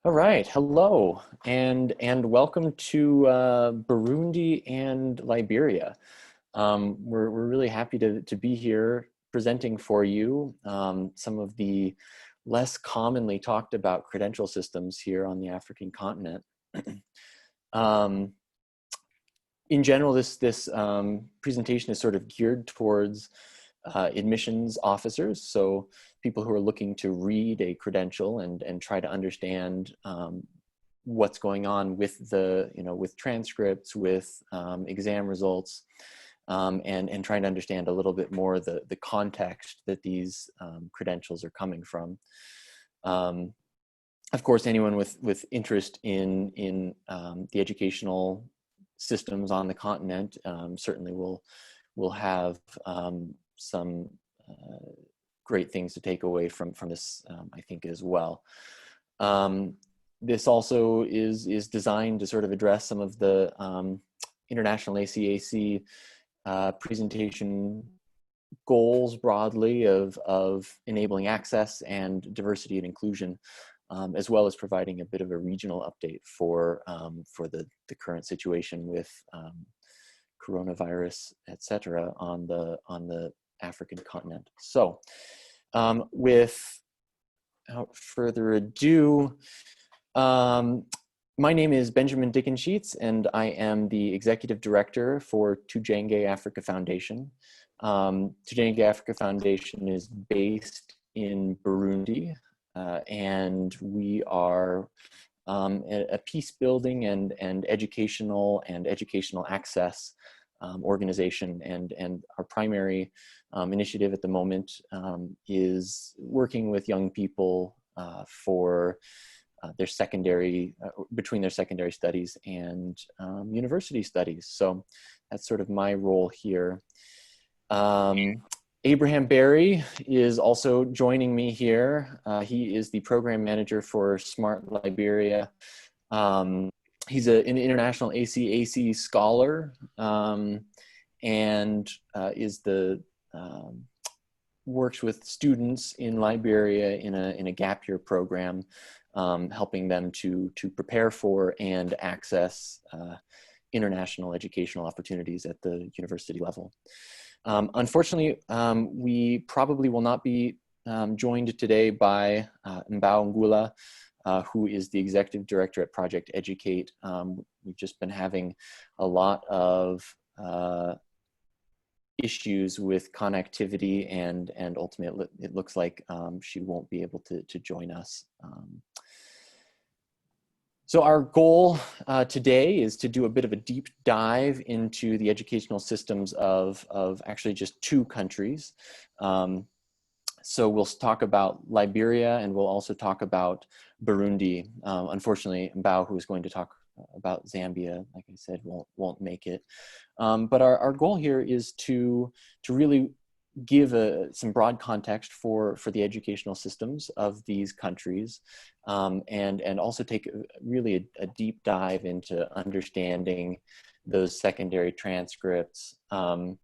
All right, hello, and welcome to Burundi and Liberia. We're really happy to be here presenting for you some of the less commonly talked about credential systems here on the African continent. um, in general, this presentation is sort of geared towards admissions officers, so people who are looking to read a credential and try to understand what's going on with with transcripts, with exam results, and trying to understand a little bit more the context that these credentials are coming from. Um, of course, anyone with interest in the educational systems on the continent certainly will have some great things to take away from this, I think, as well. This also is designed to sort of address some of the international ACAC presentation goals broadly of enabling access and diversity and inclusion, as well as providing a bit of a regional update for the current situation with coronavirus, etc., on the African continent. So, without further ado, my name is Benjamin Dickensheets, and I am the executive director for Tujenge Africa Foundation. Tujenge Africa Foundation is based in Burundi, and we are a peace building and educational access organization, and our primary initiative at the moment is working with young people for their secondary, between their secondary studies and university studies. So that's sort of my role here. Abraham Berry is also joining me here. He is the program manager for Smart Liberia. He's an international ACAC scholar, and is the works with students in Liberia in a gap year program, helping them to prepare for and access international educational opportunities at the university level. Unfortunately, we probably will not be joined today by Mbao Ngula, who is the executive director at Project Educate. We've just been having a lot of issues with connectivity, and ultimately it looks like she won't be able to join us. So our goal today is to do a bit of a deep dive into the educational systems of actually just two countries. So we'll talk about Liberia, and we'll also talk about Burundi. Unfortunately, Mbao, who is going to talk about Zambia, like I said, won't make it. But our goal here is to really give some broad context for the educational systems of these countries, and also take really a deep dive into understanding those secondary transcripts, and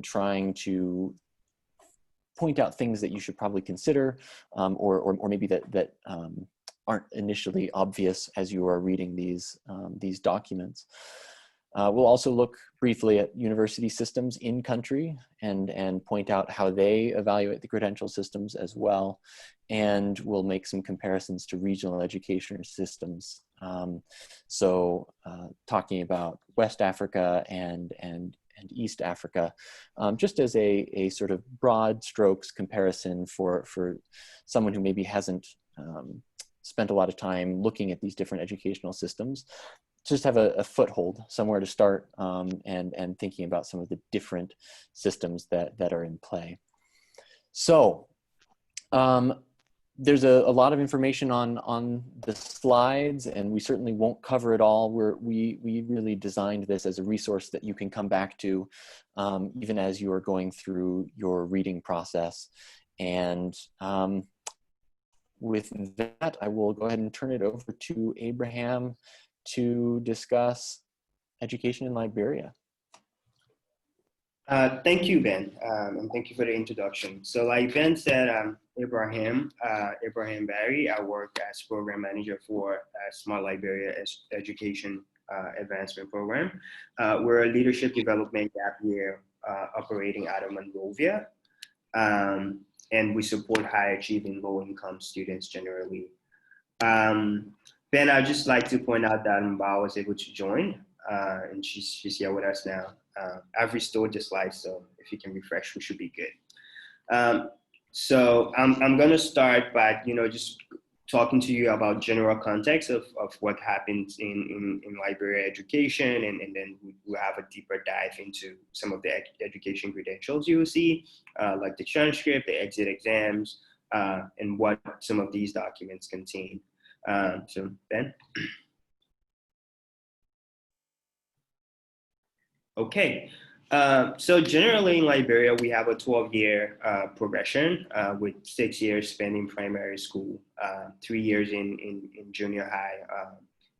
trying to point out things that you should probably consider, or maybe that aren't initially obvious as you are reading these documents. We'll also look briefly at university systems in country and point out how they evaluate the credential systems as well. And we'll make some comparisons to regional education systems. Talking about West Africa and East Africa, just as a sort of broad strokes comparison for someone who maybe hasn't spent a lot of time looking at these different educational systems, just have a foothold, somewhere to start, and thinking about some of the different systems that are in play. So there's a lot of information on the slides, and we certainly won't cover it all. We really designed this as a resource that you can come back to even as you are going through your reading process. And with that, I will go ahead and turn it over to Abraham to discuss education in Liberia. Thank you, Ben, and thank you for the introduction. So like Ben said, I'm Ibrahim Barry. I work as program manager for Smart Liberia Education Advancement Program. We're a leadership development gap year operating out of Monrovia, um, and we support high achieving low income students generally. Um, Ben, I'd just like to point out that Mbao was able to join, and she's here with us now. I've restored the slides, so if you can refresh, we should be good. So I'm gonna start by just talking to you about general context of what happens in Liberia education, and then we'll have a deeper dive into some of the education credentials you will see, like the transcript, the exit exams, and what some of these documents contain. So Ben. Okay. So generally in Liberia, we have a 12-year progression with 6 years spent in primary school, 3 years in junior high,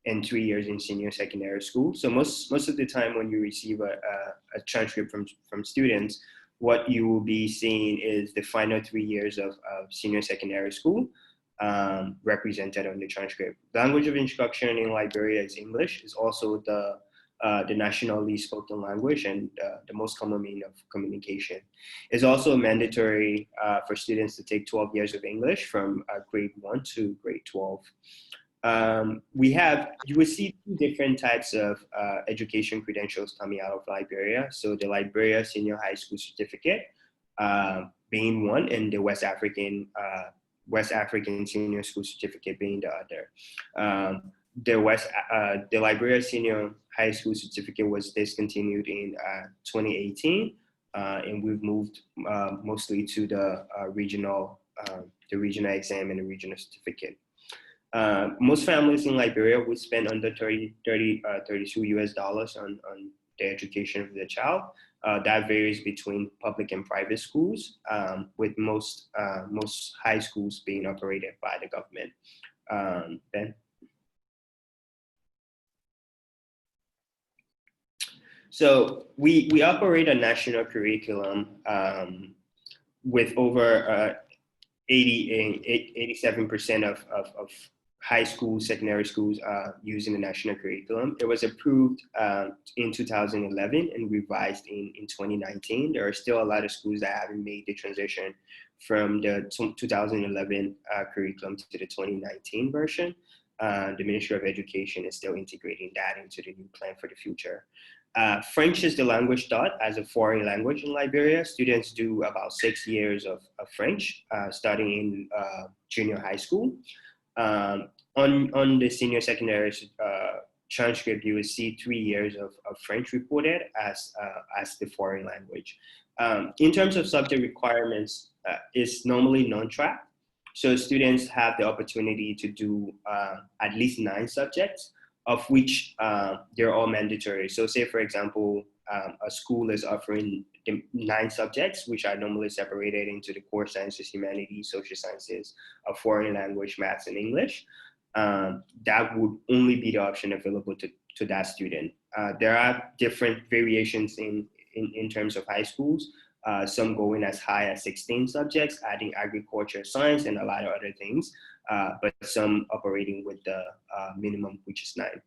and 3 years in senior secondary school. So most of the time when you receive a transcript from students, what you will be seeing is the final 3 years of senior secondary school represented on the transcript. Language of instruction in Liberia is English. It's also the nationally spoken language and the most common mean of communication. It's also mandatory for students to take 12 years of English from grade 1 to grade 12. You will see two different types of education credentials coming out of Liberia. So the Liberia Senior High School Certificate being one, and the West African Senior School Certificate being the other. The Liberia Senior High School Certificate was discontinued in 2018, and we've moved mostly to the regional exam and the regional certificate. Most families in Liberia would spend under 32 US dollars on the education of their child. That varies between public and private schools, with most high schools being operated by the government. Ben? So we operate a national curriculum with over 87% of high schools, secondary schools using the national curriculum. It was approved in 2011 and revised in 2019. There are still a lot of schools that haven't made the transition from the 2011 curriculum to the 2019 version. The Ministry of Education is still integrating that into the new plan for the future. French is the language taught as a foreign language in Liberia. Students do about 6 years of French, starting in junior high school. On the senior secondary transcript, you will see 3 years of French reported as the foreign language. In terms of subject requirements, it's normally non-track. So students have the opportunity to do at least 9 subjects, of which they're all mandatory. So say, for example, a school is offering 9 subjects, which are normally separated into the core sciences, humanities, social sciences, a foreign language, maths, and English. That would only be the option available to that student. There are different variations in terms of high schools. Some going as high as 16 subjects, adding agriculture, science, and a lot of other things, but some operating with the minimum, which is 9.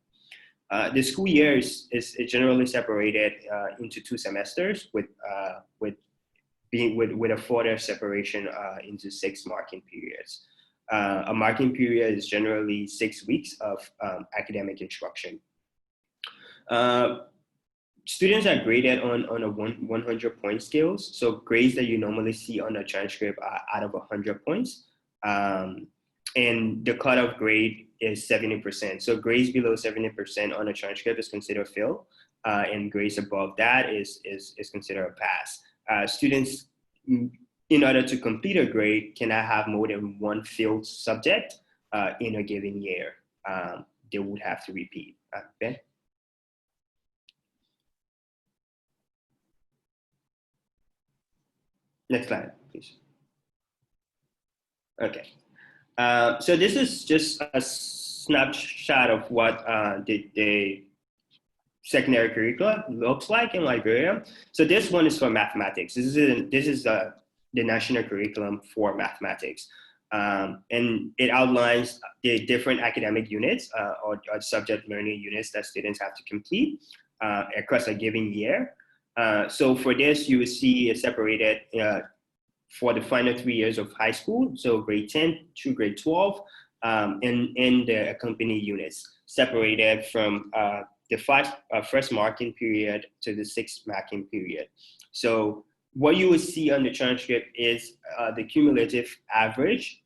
The school year is generally separated into 2 semesters with a further separation into 6 marking periods. A marking period is generally 6 weeks of academic instruction. Students are graded on a 100-point scales. So grades that you normally see on a transcript are out of 100 points. And the cutoff grade is 70%. So grades below 70% on a transcript is considered fail, and grades above that is considered a pass. Students, in order to complete a grade, cannot have more than 1 failed subject in a given year. They would have to repeat. Ben? Next slide, please. Okay. So this is just a snapshot of what the secondary curriculum looks like in Liberia. So this one is for mathematics. This is the national curriculum for mathematics. And it outlines the different academic units or subject learning units that students have to complete across a given year. So for this, you will see it separated for the final 3 years of high school, so grade 10 to grade 12, and the accompanying units separated from the first marking period to the sixth marking period. So what you will see on the transcript is the cumulative average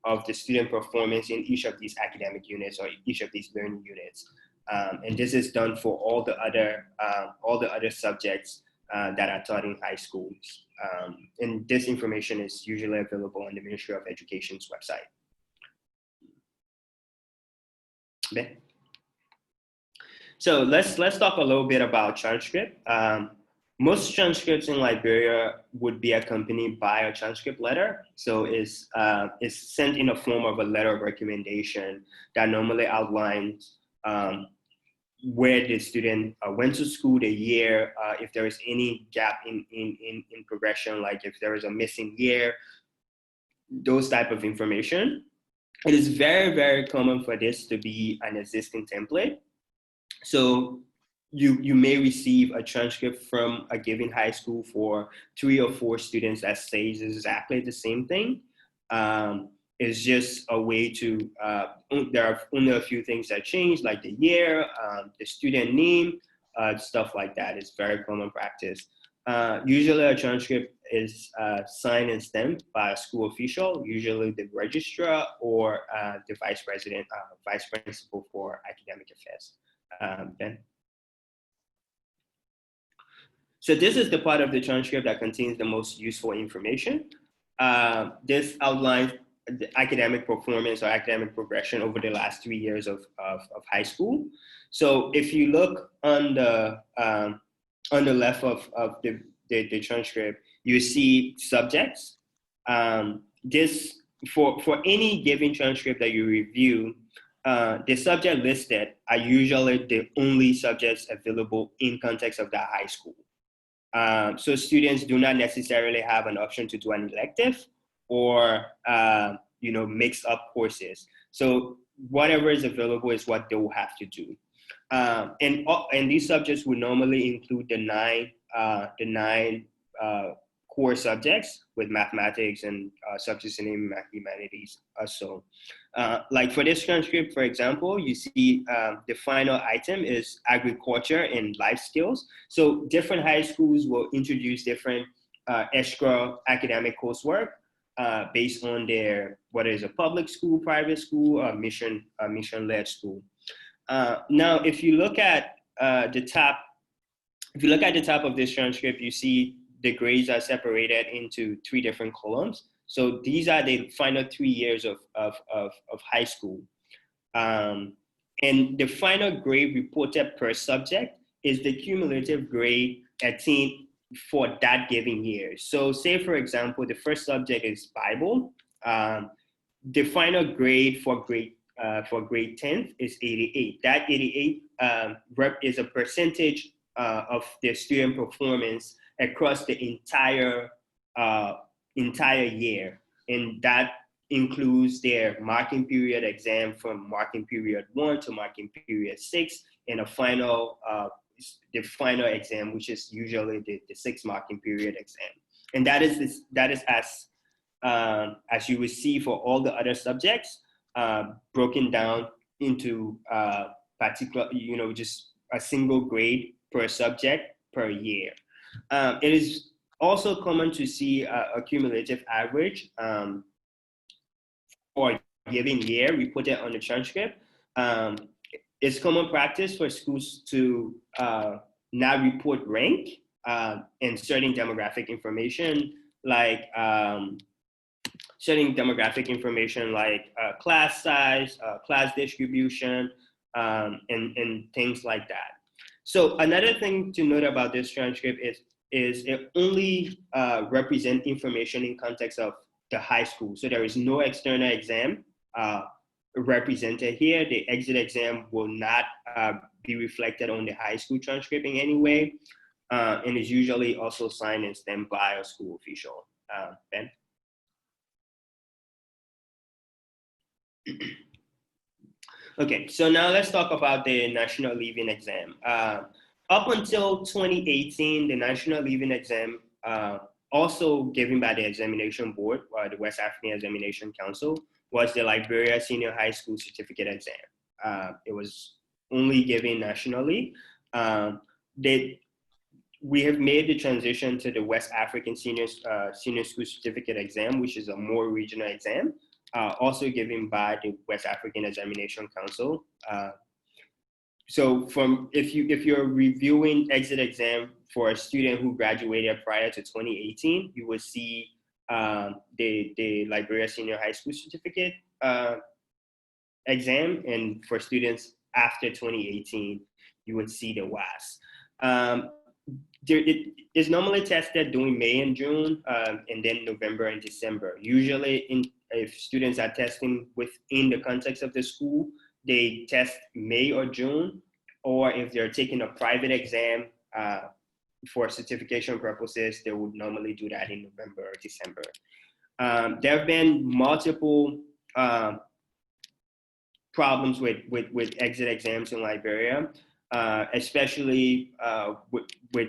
of the student performance in each of these academic units or each of these learning units. And this is done for all the other subjects that are taught in high schools. And this information is usually available on the Ministry of Education's website. Okay. So let's talk a little bit about transcript. Most transcripts in Liberia would be accompanied by a transcript letter. So it's sent in the form of a letter of recommendation that normally outlines where the student went to school, the year, if there is any gap in progression, like if there is a missing year, those type of information. It is very, very common for this to be an existing template. So you may receive a transcript from a given high school for 3 or 4 students that says exactly the same thing. It's just a way to, there are only a few things that change, like the year, the student name, stuff like that. It's very common practice. Usually a transcript is signed and stamped by a school official, usually the registrar or the vice president, vice principal for academic affairs. Ben? So this is the part of the transcript that contains the most useful information. This outlines the academic performance or academic progression over the last 3 years of high school. So if you look on the left of the transcript, you see subjects. This for any given transcript that you review, the subject listed are usually the only subjects available in context of that high school. So students do not necessarily have an option to do an elective or mix up courses. So whatever is available is what they will have to do. And these subjects would normally include the nine core subjects with mathematics and subjects in humanities also. Like for this transcript, for example, you see the final item is agriculture and life skills. So different high schools will introduce different extra academic coursework based on whether it's a public school, private school, or mission-led school. Now, if you look at the top of this transcript, you see the grades are separated into 3 different columns. So these are the final 3 years of high school. And the final grade reported per subject is the cumulative grade attained for that given year. So say, for example, the first subject is Bible. The final grade for grade 10th is 88. That 88 is a percentage of the student performance across the entire year, and that includes their marking period exam from marking period 1 to marking period 6, and the final exam, which is usually the 6th marking period exam. And that is as you will see for all the other subjects, broken down into particular, just a single grade per subject per year. It is also common to see a cumulative average for a given year. We put it on the transcript. It's common practice for schools to not report rank and certain demographic information like class size, class distribution, and things like that. So another thing to note about this transcript is it only represents information in context of the high school. So there is no external exam represented here. The exit exam will not be reflected on the high school transcript in any way, and is usually also signed and stamped by a school official. Ben? Okay, so now let's talk about the National Leaving Exam. Up until 2018, the National Leaving Exam, also given by the Examination Board, the West African Examination Council, was the Liberia Senior High School Certificate Exam. It was only given nationally. We have made the transition to the West African Senior School Certificate Exam, which is a more regional exam, also given by the West African Examination Council. So if you're reviewing exit exam for a student who graduated prior to 2018, you will see the Liberia Senior High School Certificate exam, and for students after 2018, you would see the WAS. It is normally tested during May and June, and then November and December. Usually, if students are testing within the context of the school, they test May or June, or if they're taking a private exam for certification purposes, they would normally do that in November or December. There have been multiple problems with exit exams in Liberia, especially with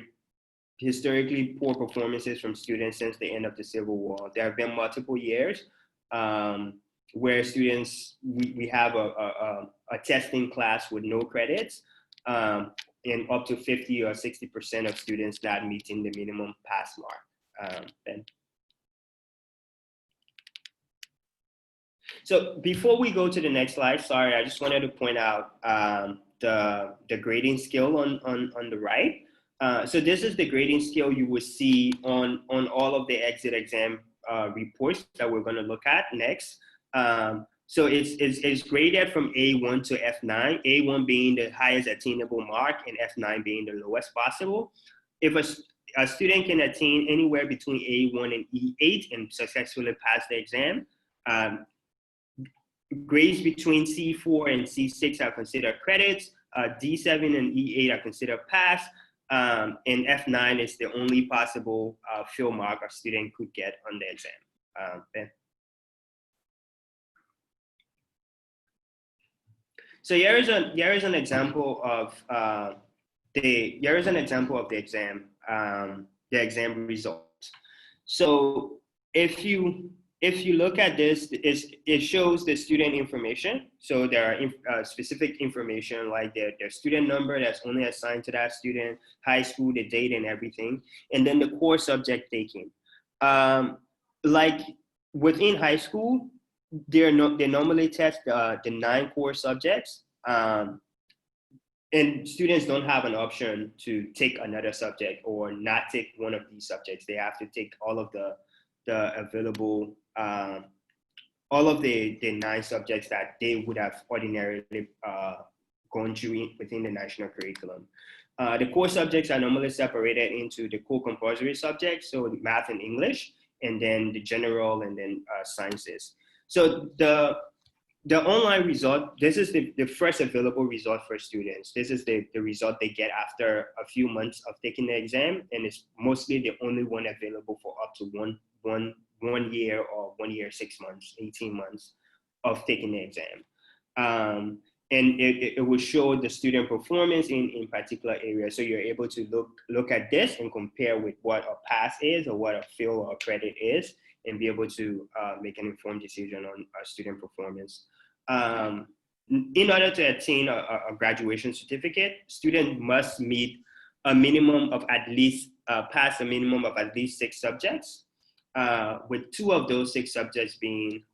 historically poor performances from students since the end of the Civil War. There have been multiple years where students, we have a testing class with no credits, and up to 50 or 60% of students not meeting the minimum pass mark. Ben? So before we go to the next slide, sorry, I just wanted to point out the grading scale on the right. So this is the grading scale you will see on all of the exit exam reports that we're going to look at next. So it's graded from A1 to F9, A1 being the highest attainable mark and F9 being the lowest possible. If a student can attain anywhere between A1 and E8 and successfully pass the exam, grades between C4 and C6 are considered credits, D7 and E8 are considered pass, and F9 is the only possible fill mark a student could get on the exam. Ben? So here is an example of the exam results. So if you look at this, it shows the student information. So there are specific information like their student number that's only assigned to that student, high school, the date and everything, and then the core subject taken. Like within high school, they normally test the 9 core subjects, and students don't have an option to take another subject or not take one of these subjects. They have to take all of the available, all of the 9 subjects that they would have ordinarily gone through within the national curriculum. The core subjects are normally separated into the core compulsory subjects, so math and English, and then the general, and then sciences. So the online result, this is the first available result for students. This is the result they get after a few months of taking the exam, and it's mostly the only one available for up to one year or 1 year, 6 months, 18 months of taking the exam. And it will show the student performance in particular areas. So you're able to look at this and compare with what a pass is or what a fail or a credit is, and be able to make an informed decision on student performance. In order to attain a graduation certificate, students must meet a minimum of at least, pass a minimum of at least 6 subjects, with 2 of those 6 subjects being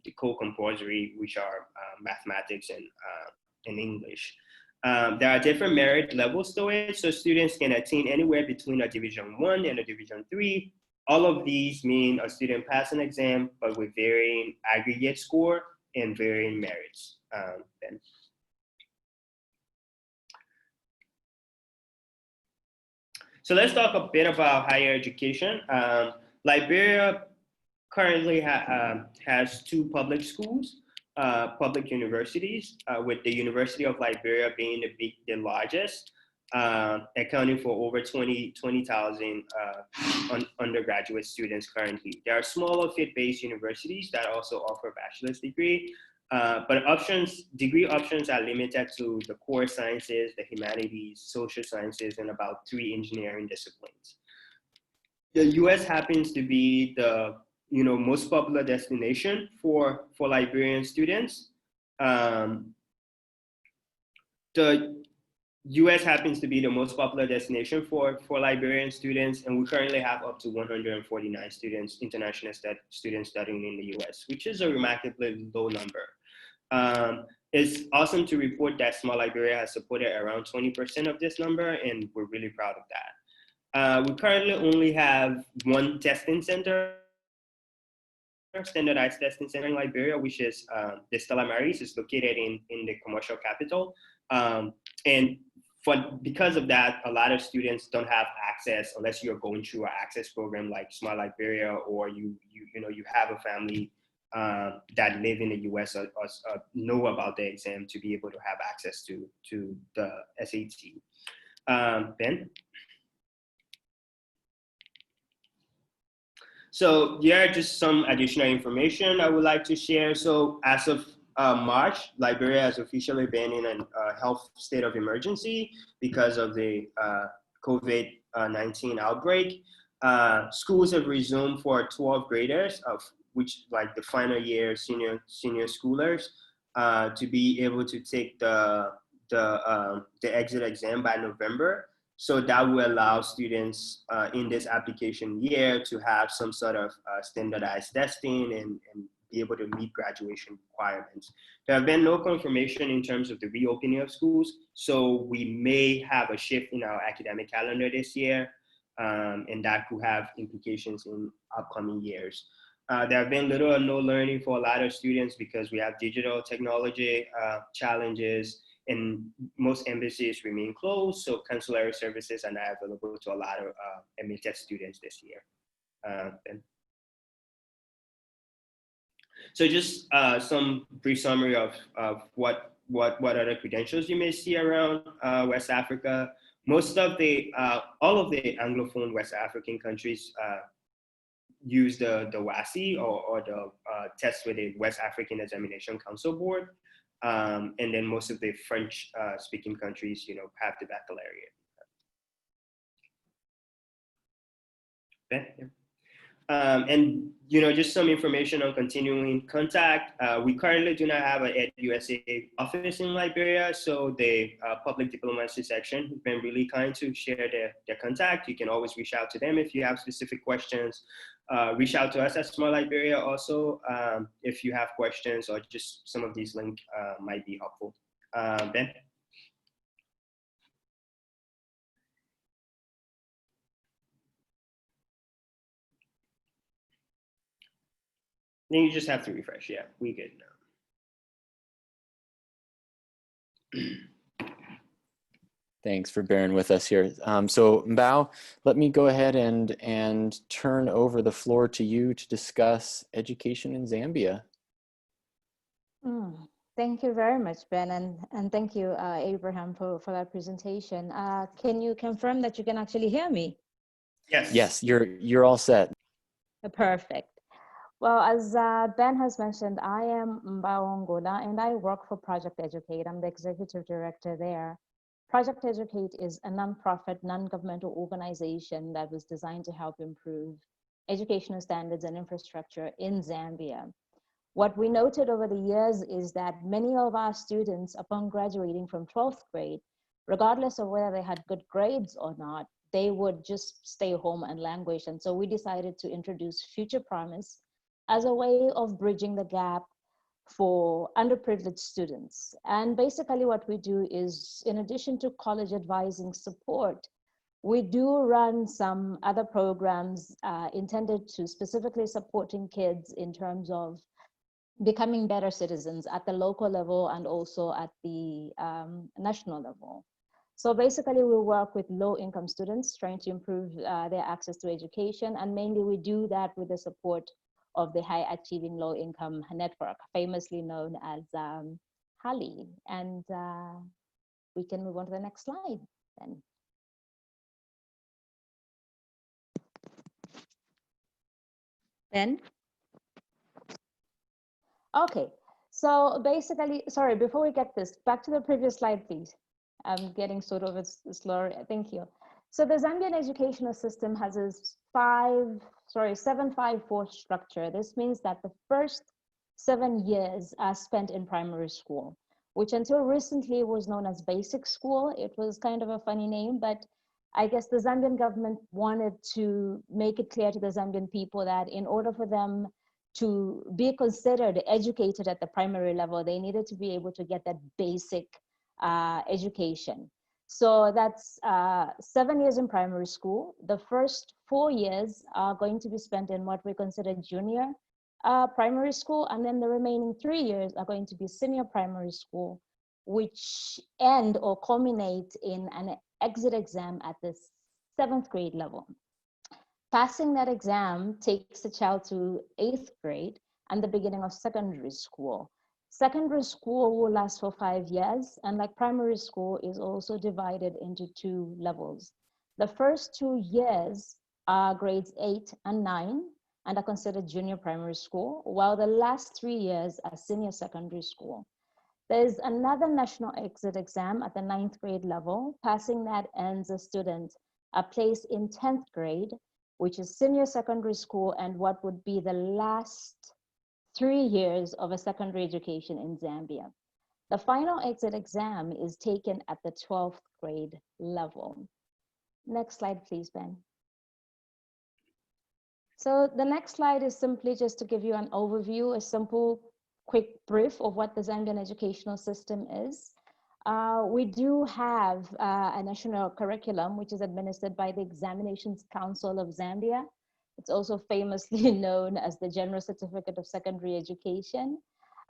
the core compulsory, which are mathematics and English. There are different merit levels to it, so students can attain anywhere between a Division 1 and a Division 3. All of these mean a student pass an exam, but with varying aggregate score and varying merits. Ben? So let's talk a bit about higher education. Liberia currently has 2 public schools. public universities, with the University of Liberia being the largest, accounting for over 20,000 undergraduate students currently. There are smaller faith-based universities that also offer bachelor's degree, but degree options are limited to the core sciences, the humanities, social sciences, and about 3 engineering disciplines. The US happens to be the most popular destination for Liberian students. The US happens to be the most popular destination for Liberian students, and we currently have up to 149 students, international students studying in the US, which is a remarkably low number. It's awesome to report that Smart Liberia has supported around 20% of this number, and we're really proud of that. We currently only have one testing center, standardized testing center in Liberia, which is the Stella Maris. It's located in the commercial capital. And because of that, a lot of students don't have access unless you're going through an access program like Smart Liberia, or you have a family that live in the US or know about the exam to be able to have access to the SAT. Ben? So here are just some additional information I would like to share. So as of March, Liberia has officially been in a health state of emergency because of the COVID-19 outbreak. Schools have resumed for 12th graders, of which like the final year senior schoolers, to be able to take the exit exam by November. So that will allow students in this application year to have some sort of standardized testing and be able to meet graduation requirements. There have been no confirmation in terms of the reopening of schools, so we may have a shift in our academic calendar this year, and that could have implications in upcoming years. There have been little or no learning for a lot of students because we have digital technology challenges, and most embassies remain closed, so consular services are not available to a lot of admitted students this year. So just some brief summary of what other credentials you may see around West Africa. Most of all of the Anglophone West African countries use the WASSCE or the test with the West African Examination Council Board. And then most of the French speaking countries, have the baccalaureate. Okay. And just some information on continuing contact. We currently do not have an EdUSA office in Liberia, so the public diplomacy section has been really kind to share their contact. You can always reach out to them if you have specific questions. Reach out to us at Smart Liberia also if you have questions, or just some of these links might be helpful. Ben? Then you just have to refresh. Yeah, we good now. Thanks for bearing with us here. So Mbao, let me go ahead and turn over the floor to you to discuss education in Zambia. Thank you very much, Ben, and thank you, Abraham, for that presentation. Can you confirm that you can actually hear me? Yes. Yes, you're all set. Perfect. Well, as Ben has mentioned, I am Mbao Ngola, and I work for Project Educate. I'm the executive director there. Project Educate is a nonprofit, non-governmental organization that was designed to help improve educational standards and infrastructure in Zambia. What we noted over the years is that many of our students, upon graduating from 12th grade, regardless of whether they had good grades or not, they would just stay home and languish. And so we decided to introduce Future Promise as a way of bridging the gap for underprivileged students. And basically what we do is, in addition to college advising support, we do run some other programs intended to specifically supporting kids in terms of becoming better citizens at the local level and also at the national level. So basically we work with low-income students trying to improve their access to education, and mainly we do that with the support of the High Achieving Low Income Network, famously known as HALI. And we can move on to the next slide then. Ben? Okay, so basically, sorry, before we get this, back to the previous slide, please. I'm getting sort of slower, thank you. So the Zambian educational system has a 7-5-4 structure. This means that the first 7 years are spent in primary school, which until recently was known as basic school. It was kind of a funny name, but I guess the Zambian government wanted to make it clear to the Zambian people that in order for them to be considered educated at the primary level, they needed to be able to get that basic education. So that's 7 years in primary school. The first 4 years are going to be spent in what we consider junior primary school, and then the remaining 3 years are going to be senior primary school, which end or culminate in an exit exam at the 7th grade level. Passing that exam takes a child to 8th grade and the beginning of secondary school. Secondary school will last for 5 years, and like primary school is also divided into 2 levels. The first 2 years are grades 8 and 9 and are considered junior primary school, while the last 3 years are senior secondary school. There's another national exit exam at the 9th grade level. Passing that earns a student a place in 10th grade, which is senior secondary school and what would be the last 3 years of a secondary education in Zambia. The final exit exam is taken at the 12th grade level. Next slide, please, Ben. So the next slide is simply just to give you an overview, a simple, quick brief of what the Zambian educational system is. We do have a national curriculum, which is administered by the Examinations Council of Zambia. It's also famously known as the General Certificate of Secondary Education.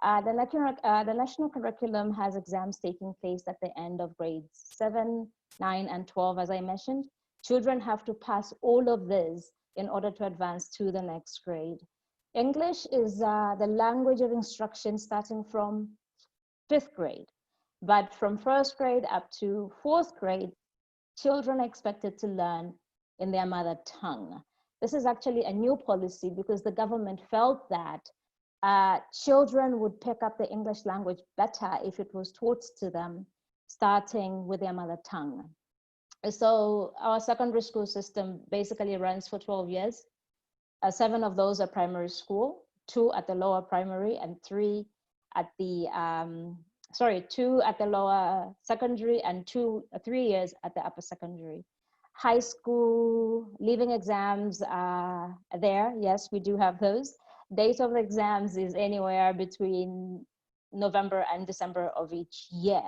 The national curriculum has exams taking place at the end of grades 7, 9, and 12, as I mentioned. Children have to pass all of this in order to advance to the next grade. English is the language of instruction starting from 5th grade. But from 1st grade up to 4th grade, children are expected to learn in their mother tongue. This is actually a new policy because the government felt that children would pick up the English language better if it was taught to them starting with their mother tongue. So our secondary school system basically runs for 12 years. 7 of those are primary school, 2 at the lower primary and 3 at the 2 at the lower secondary and 3 years at the upper secondary. High school leaving exams are there. Yes, we do have those. Date of exams is anywhere between November and December of each year.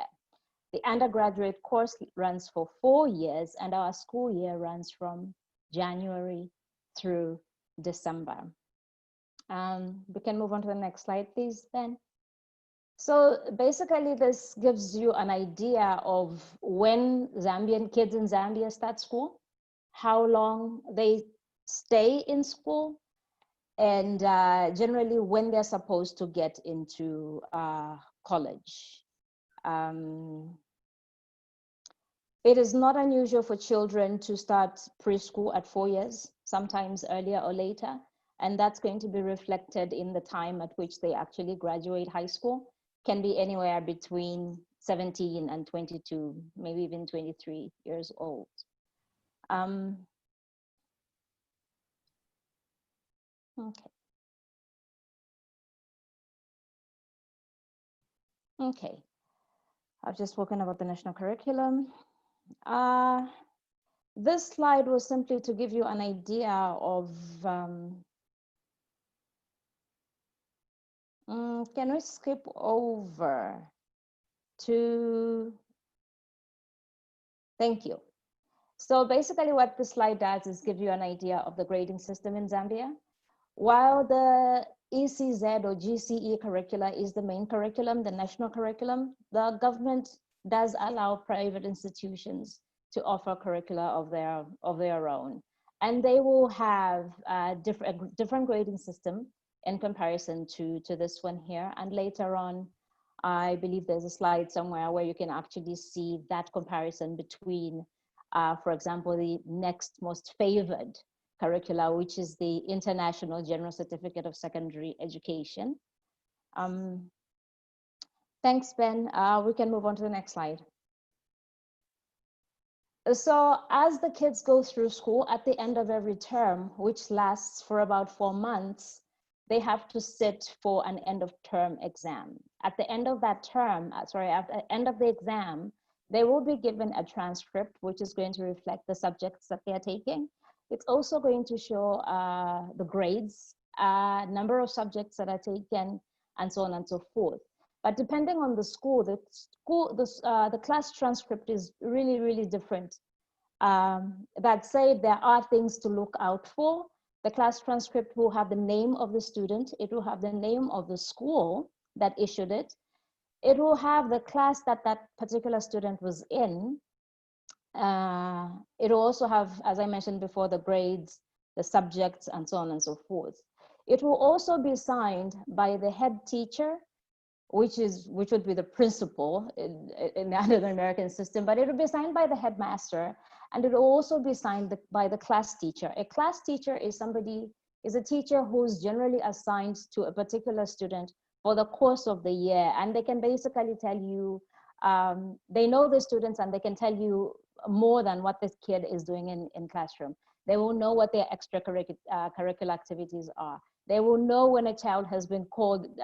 The undergraduate course runs for 4 years and our school year runs from January through December. We can move on to the next slide, please, Ben. So basically, this gives you an idea of when Zambian kids in Zambia start school, how long they stay in school, and generally when they're supposed to get into college. It is not unusual for children to start preschool at 4 years, sometimes earlier or later, and that's going to be reflected in the time at which they actually graduate high school. Can be anywhere between 17 and 22, maybe even 23 years old. Okay, I've just spoken about the national curriculum. This slide was simply to give you an idea of, can we skip over to, thank you. So basically what this slide does is give you an idea of the grading system in Zambia. While the ECZ or GCE curricula is the main curriculum, the national curriculum, the government does allow private institutions to offer curricula of their own. And they will have a different grading system in comparison to this one here. And later on, I believe there's a slide somewhere where you can actually see that comparison between, for example, the next most favored curricula, which is the International General Certificate of Secondary Education. Thanks, Ben. We can move on to the next slide. So as the kids go through school, at the end of every term, which lasts for about 4 months, they have to sit for an end of term exam. At the end of that term, at the end of the exam, they will be given a transcript, which is going to reflect the subjects that they're taking. It's also going to show the grades, number of subjects that are taken, and so on and so forth. But depending on the school, the class transcript is really, really different. That said, there are things to look out for. The class transcript will have the name of the student. It will have the name of the school that issued it. It will have the class that that particular student was in. It will also have, as I mentioned before, the grades, the subjects, and so on and so forth. It will also be signed by the head teacher, which would be the principal in the other American system, but it will be signed by the headmaster, and it will also be signed by the class teacher. A class teacher is a teacher who's generally assigned to a particular student for the course of the year, and they can basically tell you, they know the students and they can tell you more than what this kid is doing in classroom. They will know what their extracurricular activities are. They will know when a child has been called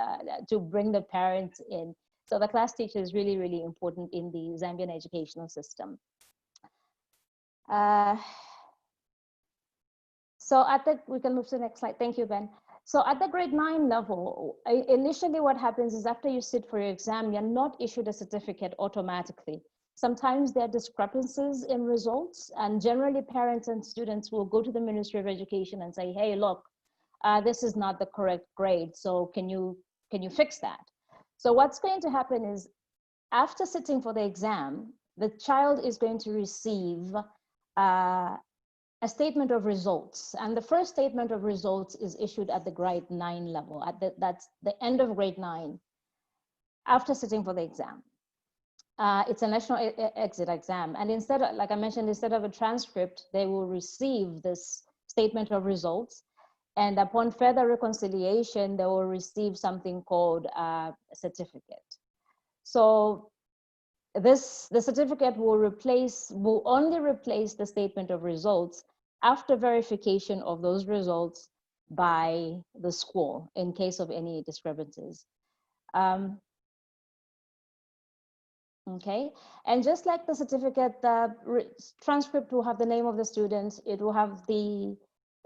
to bring the parents in. So the class teacher is really, really important in the Zambian educational system. We can move to the next slide. Thank you, Ben. So at the grade 9 level, initially what happens is after you sit for your exam, you're not issued a certificate automatically. Sometimes there are discrepancies in results, and generally parents and students will go to the Ministry of Education and say, hey, look, this is not the correct grade, so can you fix that? So what's going to happen is, after sitting for the exam, the child is going to receive a statement of results, and the first statement of results is issued at the grade 9 level. That's the end of grade 9, after sitting for the exam. It's a national exit exam, and instead of, like I mentioned, instead of a transcript, they will receive this statement of results. And upon further reconciliation, they will receive something called a certificate. So the certificate will only replace the statement of results after verification of those results by the school in case of any discrepancies. Okay, and just like the certificate, the transcript will have the name of the student, it will have the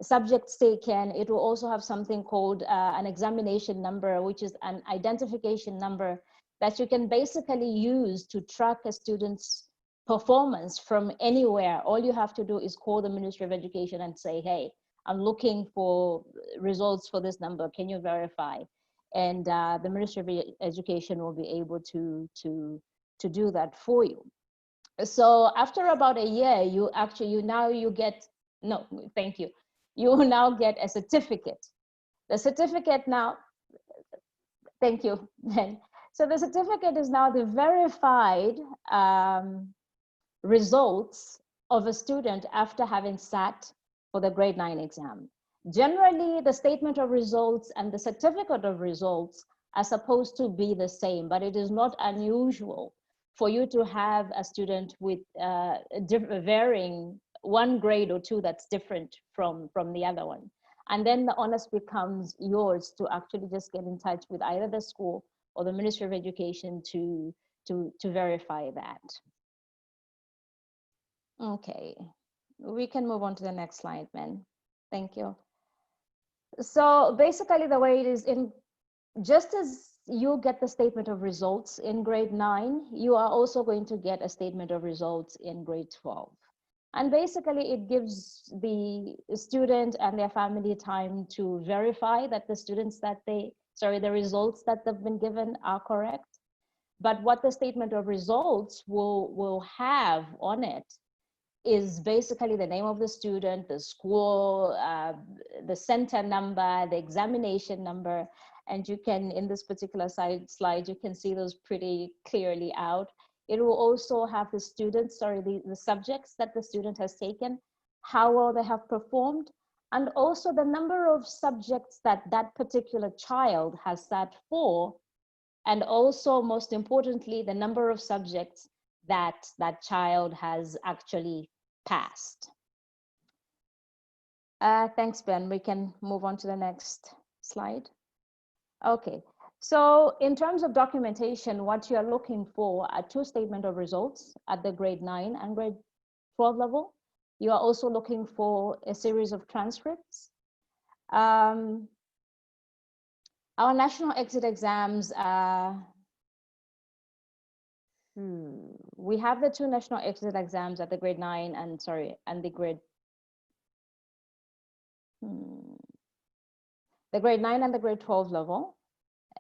subjects taken, it will also have something called an examination number, which is an identification number that you can basically use to track a student's performance from anywhere. All you have to do is call the Ministry of Education and say, hey, I'm looking for results for this number, can you verify? And the Ministry of Education will be able to do that for you. So after about a year, you now get a certificate. The certificate now, thank you, Ben. So the certificate is now the verified results of a student after having sat for the grade 9 exam. Generally, the statement of results and the certificate of results are supposed to be the same, but it is not unusual for you to have a student with varying one grade or two that's different from the other one. And then the onus becomes yours to actually just get in touch with either the school or the Ministry of Education to verify that. Okay, we can move on to the next slide, Ben. Thank you. So basically the way it is, just as you get the statement of results in grade 9, you are also going to get a statement of results in grade 12. And basically it gives the student and their family time to verify that the results that they've been given are correct. But what the statement of results will have on it is basically the name of the student, the school, the center number, the examination number. And you can, in this particular slide, you can see those pretty clearly out. It will also have the students, the subjects that the student has taken, how well they have performed, and also the number of subjects that that particular child has sat for, and also, most importantly, the number of subjects that that child has actually passed. Thanks, Ben. We can move on to the next slide. Okay, so in terms of documentation, what you're looking for are 2 statements of results at the grade 9 and grade 12 level. You are also looking for a series of transcripts. Our national exit exams, we have the 2 national exit exams at the grade 9 and the grade, the grade 9 and the grade 12 level.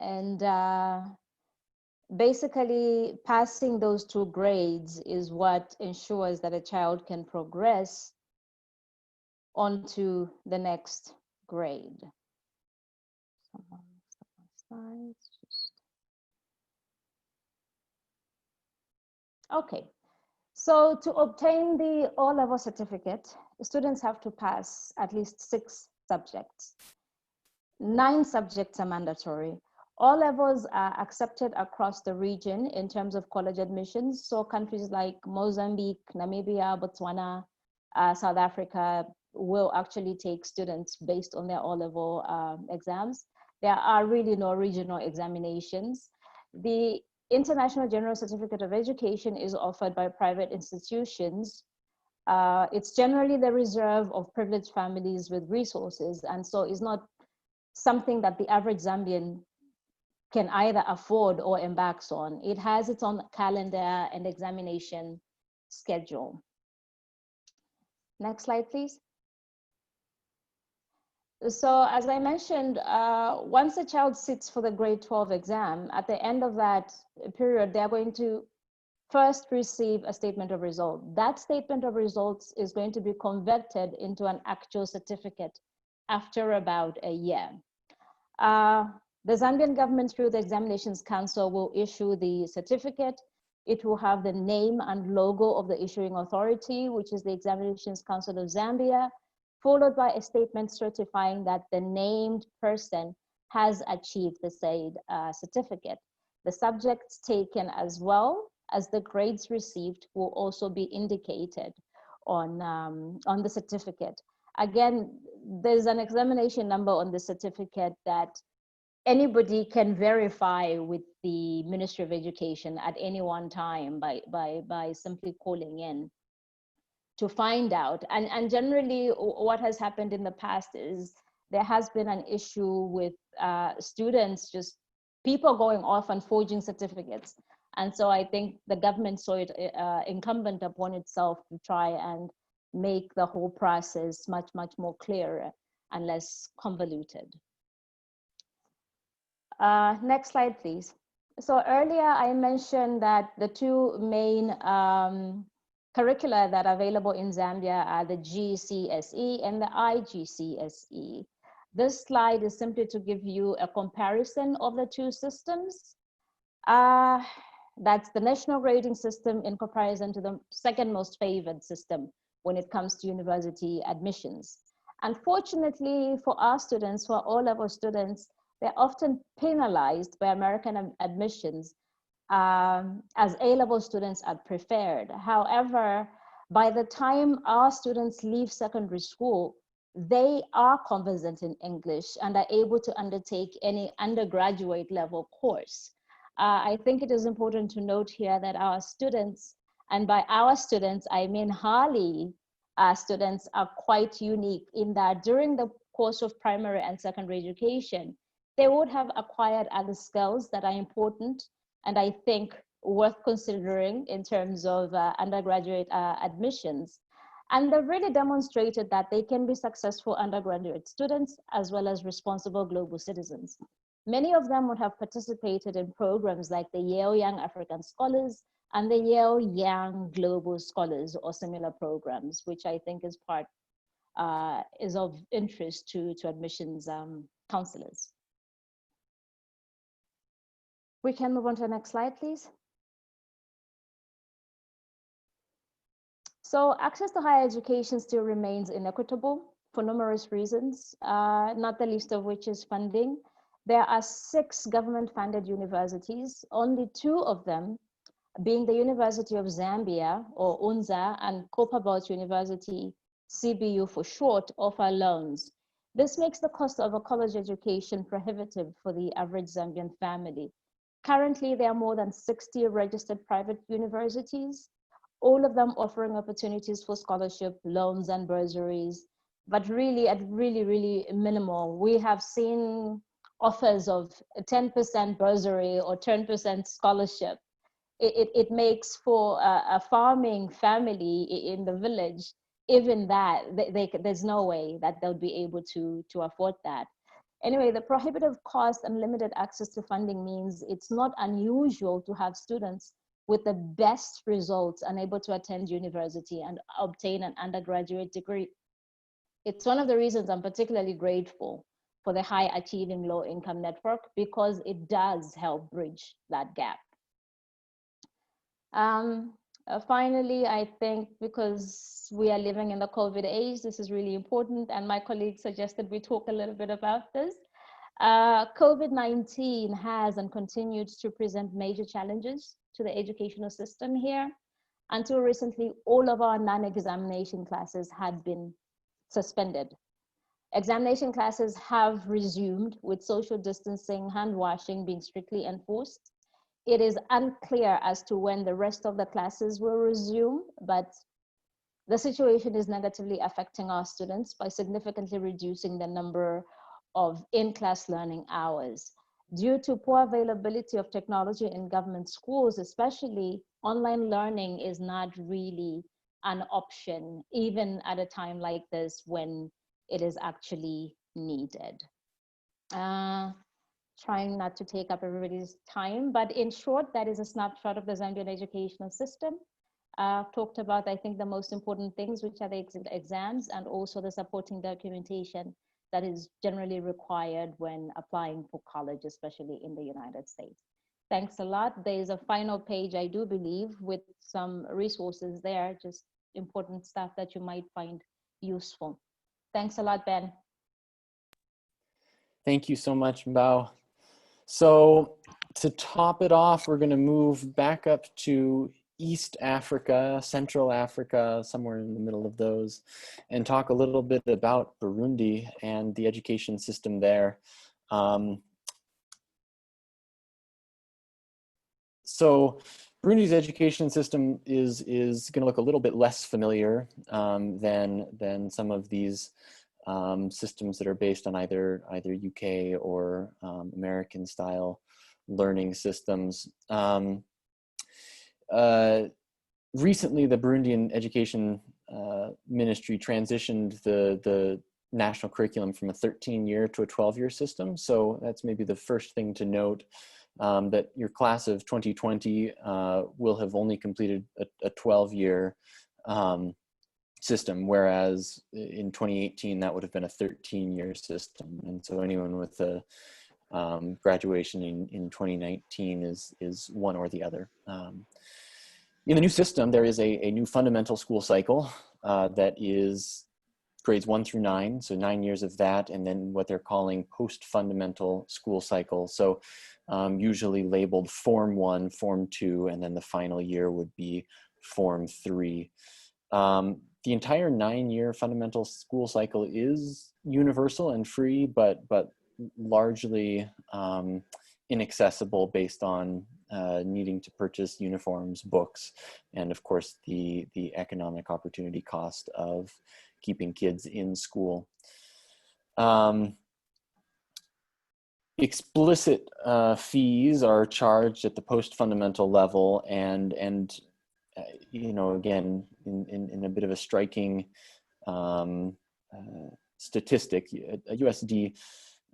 And basically passing those 2 grades is what ensures that a child can progress onto the next grade. Okay, so to obtain the O-level certificate, students have to pass at least 6 subjects. 9 subjects are mandatory. All levels are accepted across the region in terms of college admissions. So countries like Mozambique, Namibia, Botswana, South Africa will actually take students based on their O-level exams. There are really no regional examinations. The International General Certificate of Education is offered by private institutions. It's generally the reserve of privileged families with resources, and so it's not something that the average Zambian can either afford or embarks on. It has its own calendar and examination schedule. Next slide, please. So as I mentioned, once a child sits for the grade 12 exam, at the end of that period, they're going to first receive a statement of result. That statement of results is going to be converted into an actual certificate after about a year. The Zambian government, through the Examinations Council, will issue the certificate. It will have the name and logo of the issuing authority, which is the Examinations Council of Zambia, followed by a statement certifying that the named person has achieved the said certificate. The subjects taken as well as the grades received will also be indicated on the certificate. Again, there's an examination number on the certificate that anybody can verify with the Ministry of Education at any one time by simply calling in to find out. And generally what has happened in the past is there has been an issue with students, just people going off and forging certificates. And so I think the government saw it incumbent upon itself to try and make the whole process much, much more clearer and less convoluted. Next slide, please. So earlier I mentioned that the 2 main curricula that are available in Zambia are the GCSE and the IGCSE. This slide is simply to give you a comparison of the 2 systems. That's the national grading system in comparison to the second most favored system when it comes to university admissions. Unfortunately for our students, for O-level students, they're often penalized by American admissions as A-level students are preferred. However, by the time our students leave secondary school, they are conversant in English and are able to undertake any undergraduate level course. I think it is important to note here that our students, and by our students, I mean Harley students, are quite unique in that during the course of primary and secondary education, they would have acquired other skills that are important and I think worth considering in terms of undergraduate admissions. And they've really demonstrated that they can be successful undergraduate students as well as responsible global citizens. Many of them would have participated in programs like the Yale Young African Scholars, and the Yale Young Global Scholars or similar programs, which I think is is of interest to admissions counselors. We can move on to the next slide, please. So access to higher education still remains inequitable for numerous reasons, not the least of which is funding. There are 6 government-funded universities, only 2 of them being the University of Zambia, or UNZA, and Copperbelt University, CBU for short, offer loans. This makes the cost of a college education prohibitive for the average Zambian family. Currently, there are more than 60 registered private universities, all of them offering opportunities for scholarship, loans, and bursaries, but really at really minimal. We have seen offers of 10% bursary or 10% scholarship. It makes for a farming family in the village, even that, there's no way that they'll be able to afford that. Anyway, the prohibitive cost and limited access to funding means it's not unusual to have students with the best results unable to attend university and obtain an undergraduate degree. It's one of the reasons I'm particularly grateful for the High Achieving Low Income Network, because it does help bridge that gap. Finally, I think because we are living in the COVID age, this is really important, and my colleague suggested we talk a little bit about this. COVID-19 has and continues to present major challenges to the educational system here. Until recently, all of our non-examination classes had been suspended. Examination classes have resumed, with social distancing, hand washing being strictly enforced. It is unclear as to when the rest of the classes will resume, but the situation is negatively affecting our students by significantly reducing the number of in-class learning hours. Due to poor availability of technology in government schools, especially, online learning is not really an option, even at a time like this when it is actually needed. Trying not to take up everybody's time, but in short, that is a snapshot of the Zambian educational system. I've talked about, I think, the most important things, which are the exams and also the supporting documentation that is generally required when applying for college, especially in the United States. Thanks a lot. There is a final page, I do believe, with some resources there, just important stuff that you might find useful. Thanks a lot, Ben. Thank you so much, Mbao. So to top it off, we're going to move back up to East Africa, Central Africa, somewhere in the middle of those, and talk a little bit about Burundi and the education system there. So Burundi's education system is going to look a little bit less familiar than some of these systems that are based on either UK or American style learning systems. Recently, the Burundian Education Ministry transitioned the national curriculum from a 13-year to a 12-year system. So that's maybe the first thing to note, that your class of 2020 will have only completed a 12-year system, whereas in 2018 that would have been a 13-year system. And so anyone with a graduation in 2019 is one or the other. In the new system, there is a new fundamental school cycle that is grades 1 through 9, so 9 years of that, and then what they're calling post-fundamental school cycle. So usually labeled Form 1, Form 2, and then the final year would be Form 3. The entire 9-year fundamental school cycle is universal and free, but largely inaccessible based on needing to purchase uniforms, books, and of course the economic opportunity cost of keeping kids in school. Explicit fees are charged at the post-fundamental level, and you know, again, in a bit of a striking statistic, a USD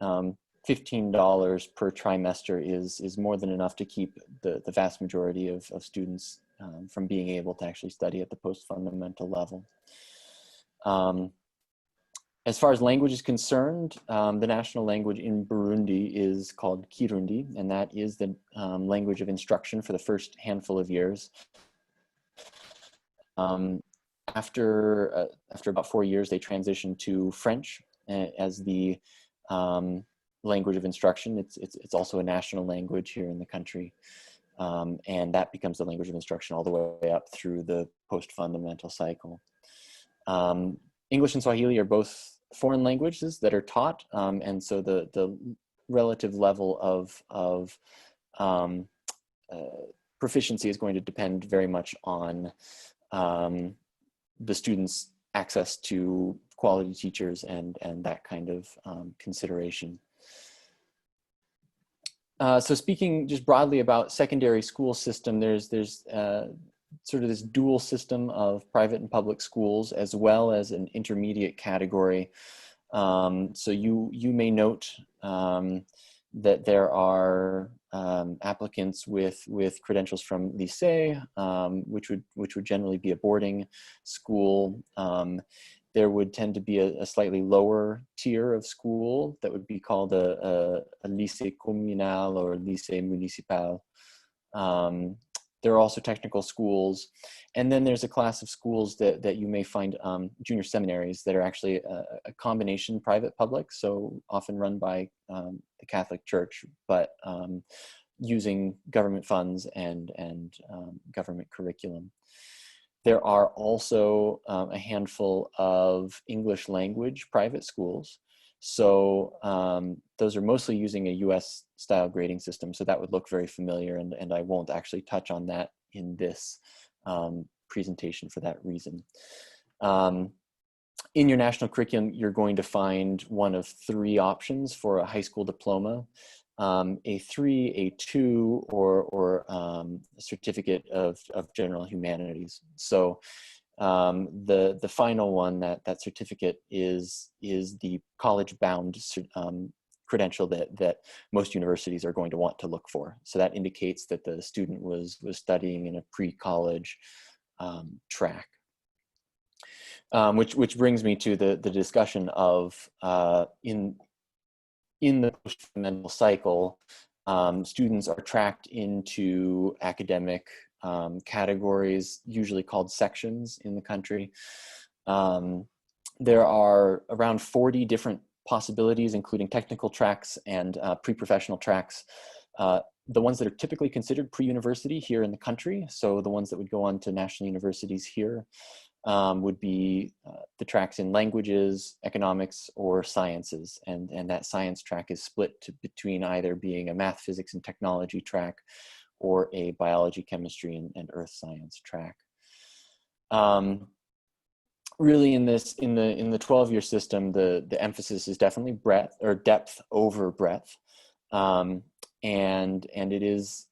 $15 per trimester is more than enough to keep the vast majority of students from being able to actually study at the post-fundamental level. As far as language is concerned, the national language in Burundi is called Kirundi, and that is the language of instruction for the first handful of years. After about 4 years, they transitioned to French as the language of instruction. It's also a national language here in the country, and that becomes the language of instruction all the way up through the post-fundamental cycle. English and Swahili are both foreign languages that are taught, and so the relative level of proficiency is going to depend very much on the students' access to quality teachers and that kind of consideration. So speaking just broadly about secondary school system, there's sort of this dual system of private and public schools, as well as an intermediate category. So you may note that there are applicants with credentials from lycée, which would generally be a boarding school. There would tend to be a slightly lower tier of school that would be called a lycée communal or lycée municipal. There are also technical schools. And then there's a class of schools that you may find junior seminaries that are actually a combination private-public, so often run by the Catholic Church, but using government funds and government curriculum. There are also a handful of English language private schools. So those are mostly using a US style grading system. So that would look very familiar, and I won't actually touch on that in this presentation for that reason. In your national curriculum, you're going to find one of 3 options for a high school diploma. A3, A2, or a certificate of general humanities. So the final one, that certificate is the college-bound credential that most universities are going to want to look for. So that indicates that the student was studying in a pre-college track. Which brings me to the discussion of in the post-fundamental cycle, students are tracked into academic categories, usually called sections in the country. There are around 40 different possibilities, including technical tracks and pre-professional tracks. The ones that are typically considered pre-university here in the country, so the ones that would go on to national universities here, would be the tracks in languages, economics, or sciences. And that science track is split between either being a math, physics, and technology track or a biology, chemistry, and earth science track. Really in the 12-year system, the emphasis is definitely breadth or depth over breadth. And it is,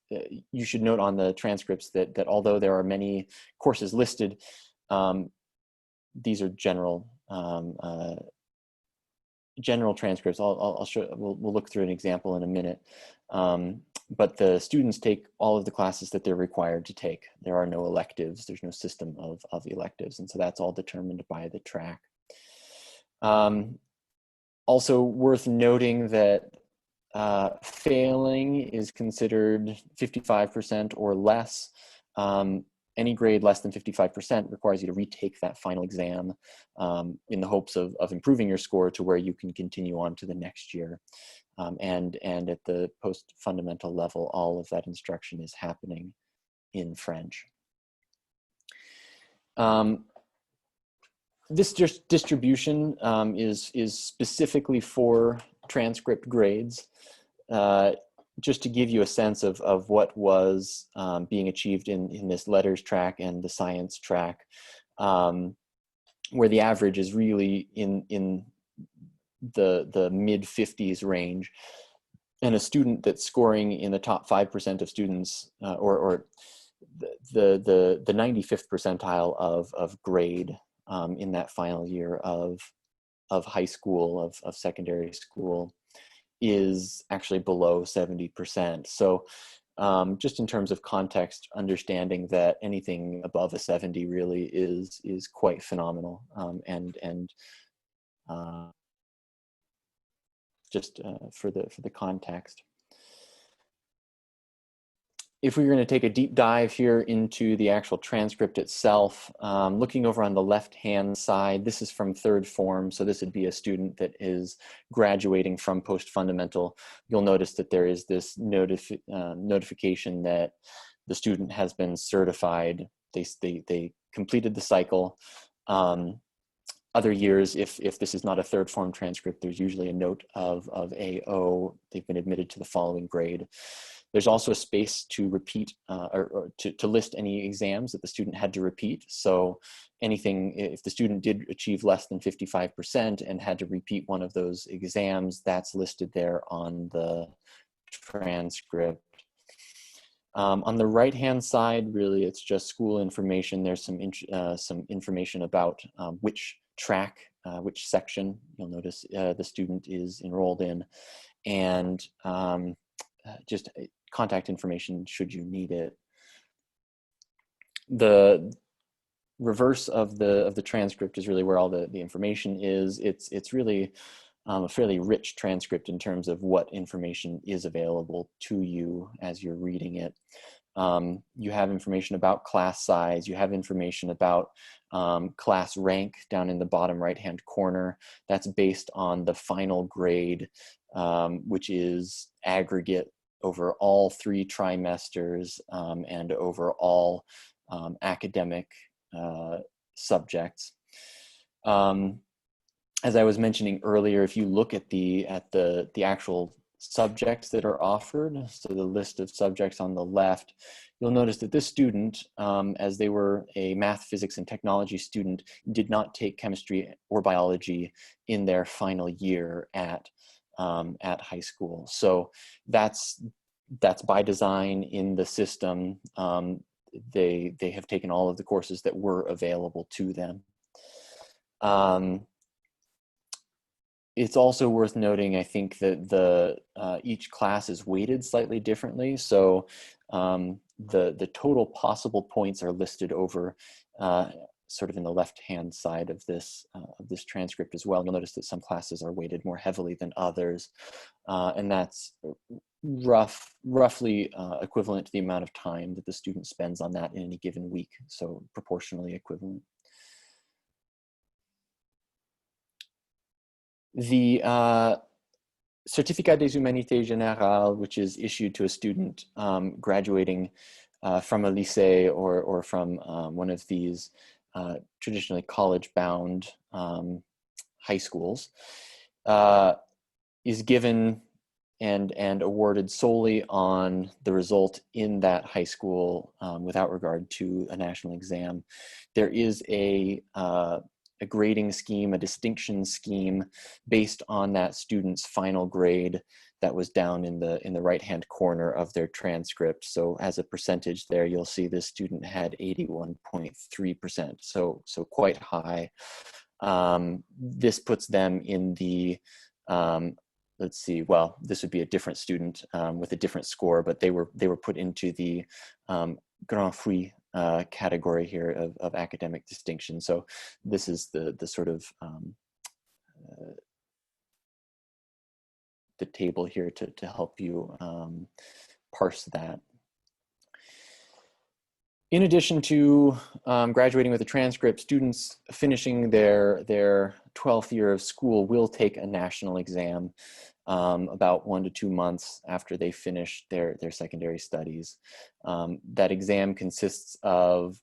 you should note on the transcripts that although there are many courses listed, these are general transcripts. I'll show. We'll look through an example in a minute. But the students take all of the classes that they're required to take. There are no electives. There's no system of electives, and so that's all determined by the track. Also worth noting that failing is considered 55% or less. Any grade less than 55% requires you to retake that final exam in the hopes of improving your score to where you can continue on to the next year. And at the post-fundamental level, all of that instruction is happening in French. This distribution is specifically for transcript grades. Just to give you a sense of what was being achieved in this letters track and the science track, where the average is really in the mid 50s range, and a student that's scoring in the top 5% of students, or the 95th percentile of grade in that final year of high school, of secondary school, is actually below 70%. So just in terms of context, understanding that anything above a 70 really is quite phenomenal, and just for the context. If we were going to take a deep dive here into the actual transcript itself, looking over on the left-hand side, this is from third form, so this would be a student that is graduating from post-fundamental. You'll notice that there is this notification that the student has been certified. They completed the cycle. Other years, if this is not a third form transcript, there's usually a note of AO, they've been admitted to the following grade. There's also a space to repeat or to list any exams that the student had to repeat. So anything, if the student did achieve less than 55% and had to repeat one of those exams, that's listed there on the transcript. On the right-hand side, really, it's just school information. There's some information about which track, which section you'll notice the student is enrolled in, and just contact information should you need it. The reverse of the transcript is really where all the information is. It's really a fairly rich transcript in terms of what information is available to you as you're reading it. You have information about class size, you have information about class rank down in the bottom right-hand corner. That's based on the final grade, which is aggregate over all 3 trimesters and over all academic subjects. As I was mentioning earlier, if you look at the actual subjects that are offered, so the list of subjects on the left, you'll notice that this student, as they were a math, physics, and technology student, did not take chemistry or biology in their final year at high school. So that's by design in the system. They have taken all of the courses that were available to them. It's also worth noting, I think, that each class is weighted slightly differently. So the total possible points are listed over sort of in the left-hand side of this transcript as well. You'll notice that some classes are weighted more heavily than others, and that's roughly equivalent to the amount of time that the student spends on that in any given week, so proportionally equivalent. The Certificat des Humanités Générales, which is issued to a student graduating from a lycée or from one of these traditionally college-bound high schools, is given and awarded solely on the result in that high school without regard to a national exam. There is a grading scheme, a distinction scheme based on that student's final grade that was down in the right-hand corner of their transcript. So as a percentage there, you'll see this student had 81.3%, so quite high. This puts them in the, let's see, well, this would be a different student with a different score, but they were put into the Grand Prix category here of academic distinction. So this is the sort of the table here to help you parse that. In addition to graduating with a transcript, students finishing their 12th year of school will take a national exam about 1 to 2 months after they finish their secondary studies. That exam consists of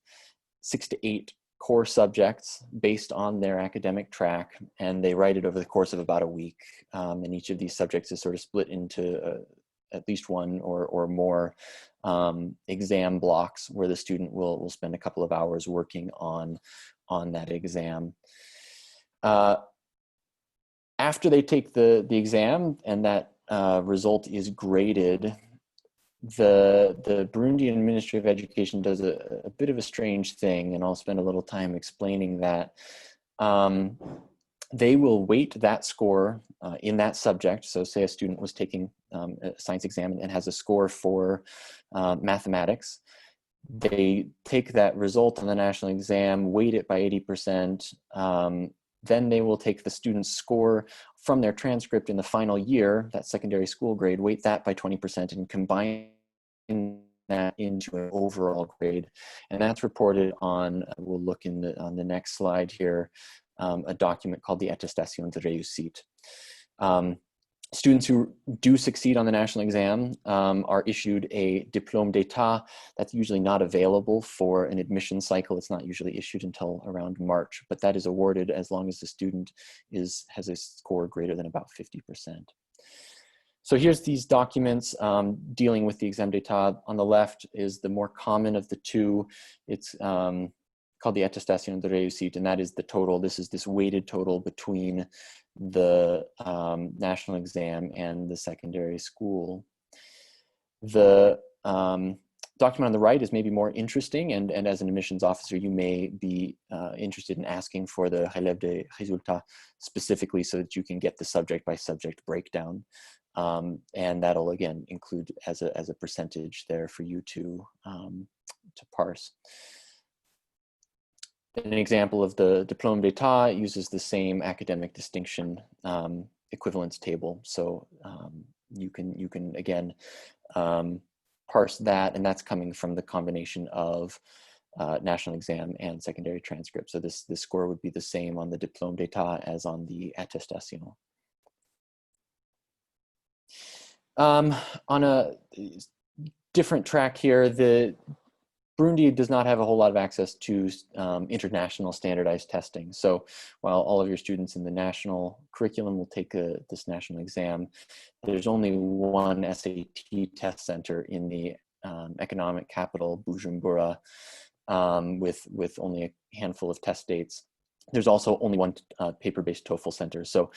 6 to 8 core subjects based on their academic track, and they write it over the course of about a week. And each of these subjects is sort of split into at least one or more exam blocks where the student will spend a couple of hours working on that exam. After they take the exam and that result is graded, the Burundian Ministry of Education does a bit of a strange thing, and I'll spend a little time explaining that. they will weight that score in that subject. So say a student was taking a science exam and has a score for mathematics. They take that result on the national exam, weight it by 80%. Then they will take the student's score from their transcript in the final year, that secondary school grade, weight that by 20% and combine that into an overall grade. And that's reported on, we'll look on the next slide here, a document called the Attestation de Réussite. Students who do succeed on the national exam are issued a diplôme d'état. That's usually not available for an admission cycle. It's not usually issued until around March, but that is awarded as long as the student has a score greater than about 50%. So here's these documents dealing with the exam d'état. On the left is the more common of the two. It's called the Attestation de Réussite, and that is the total. This is this weighted total between the national exam and the secondary school. The document on the right is maybe more interesting, and as an admissions officer, you may be interested in asking for the relève des résultats specifically so that you can get the subject by subject breakdown. And that'll again include as a percentage there for you to parse. An example of the diplôme d'état uses the same academic distinction equivalence table. So you can again parse that, and that's coming from the combination of national exam and secondary transcript. So this score would be the same on the diplôme d'état as on the attestation. On a different track here, Burundi does not have a whole lot of access to international standardized testing. So while all of your students in the national curriculum will take this national exam, there's only one SAT test center in the economic capital, Bujumbura, with only a handful of test dates. There's also only one paper-based TOEFL center. So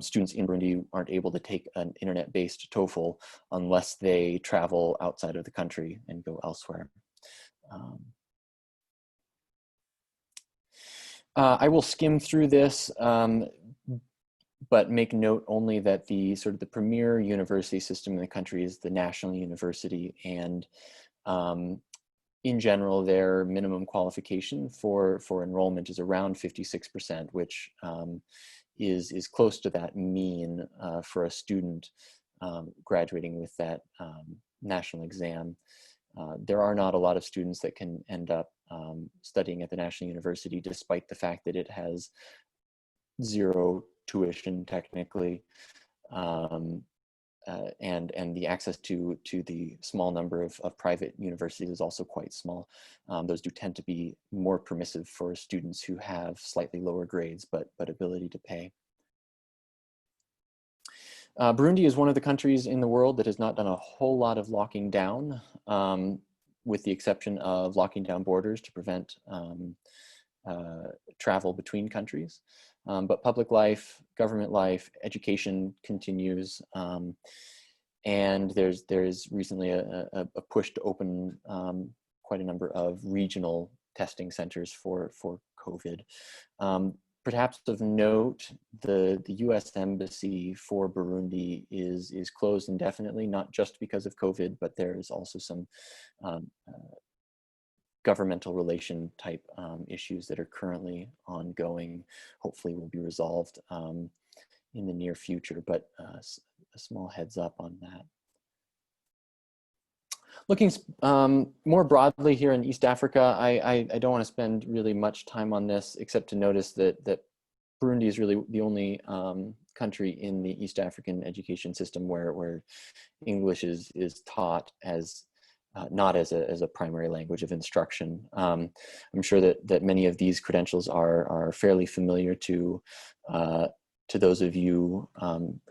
students in Burundi aren't able to take an internet-based TOEFL unless they travel outside of the country and go elsewhere. I will skim through this, but make note only that the premier university system in the country is the national university, and in general, their minimum qualification for enrollment is around 56%, which is close to that mean for a student graduating with that national exam. There are not a lot of students that can end up studying at the National University, despite the fact that it has zero tuition technically, and the access to the small number of private universities is also quite small. Those do tend to be more permissive for students who have slightly lower grades, but ability to pay. Burundi is one of the countries in the world that has not done a whole lot of locking down, with the exception of locking down borders to prevent travel between countries. But public life, government life, education continues, and there's recently a push to open quite a number of regional testing centers for COVID. Perhaps of note, the U.S. Embassy for Burundi is closed indefinitely, not just because of COVID, but there is also some governmental relation type issues that are currently ongoing. Hopefully will be resolved in the near future, but a small heads up on that. Looking more broadly here in East Africa, I don't want to spend really much time on this, except to notice that Burundi is really the only country in the East African education system where English is taught as not as a primary language of instruction. I'm sure that many of these credentials are fairly familiar to those of you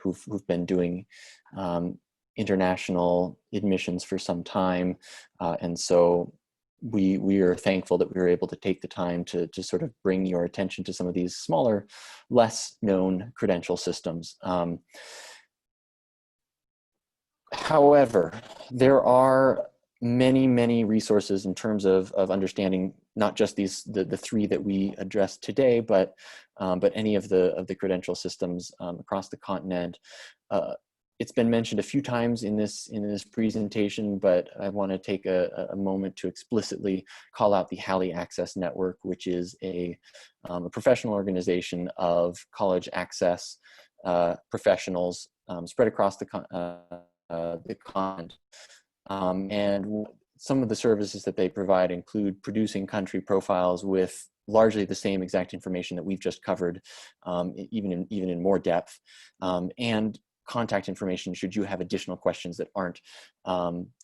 who've been doing international admissions for some time, and so we are thankful that we were able to take the time to sort of bring your attention to some of these smaller, less known credential systems. However, there are many resources in terms of understanding not just the three that we addressed today, but any of the credential systems across the continent. It's been mentioned a few times in this presentation, but I want to take a moment to explicitly call out the HALI Access Network, which is a professional organization of college access professionals spread across the continent. And some of the services that they provide include producing country profiles with largely the same exact information that we've just covered, even in more depth, and contact information should you have additional questions that aren't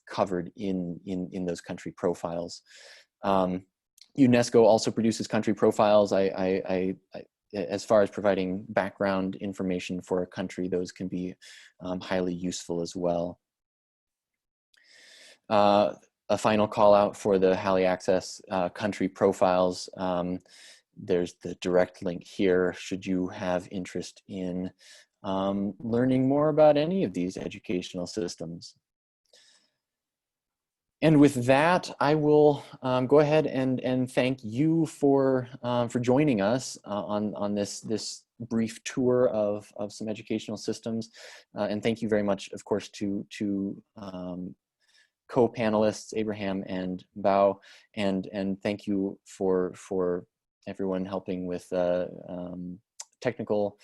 covered in those country profiles. UNESCO also produces country profiles. As far as providing background information for a country, those can be highly useful as well. A final call out for the HALI Access country profiles. There's the direct link here should you have interest in learning more about any of these educational systems. And with that, I will go ahead and thank you for joining us on this brief tour of some educational systems. And thank you very much, of course, to co-panelists, Abraham and Bao, and thank you for everyone helping with technical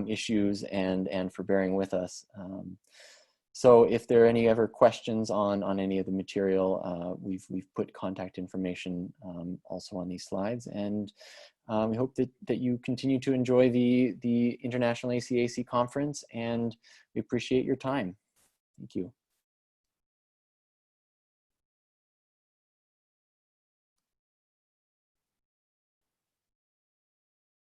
issues and for bearing with us. So if there are any other questions on any of the material, we've put contact information also on these slides, and we hope that you continue to enjoy the International ACAC conference, and we appreciate your time. Thank you.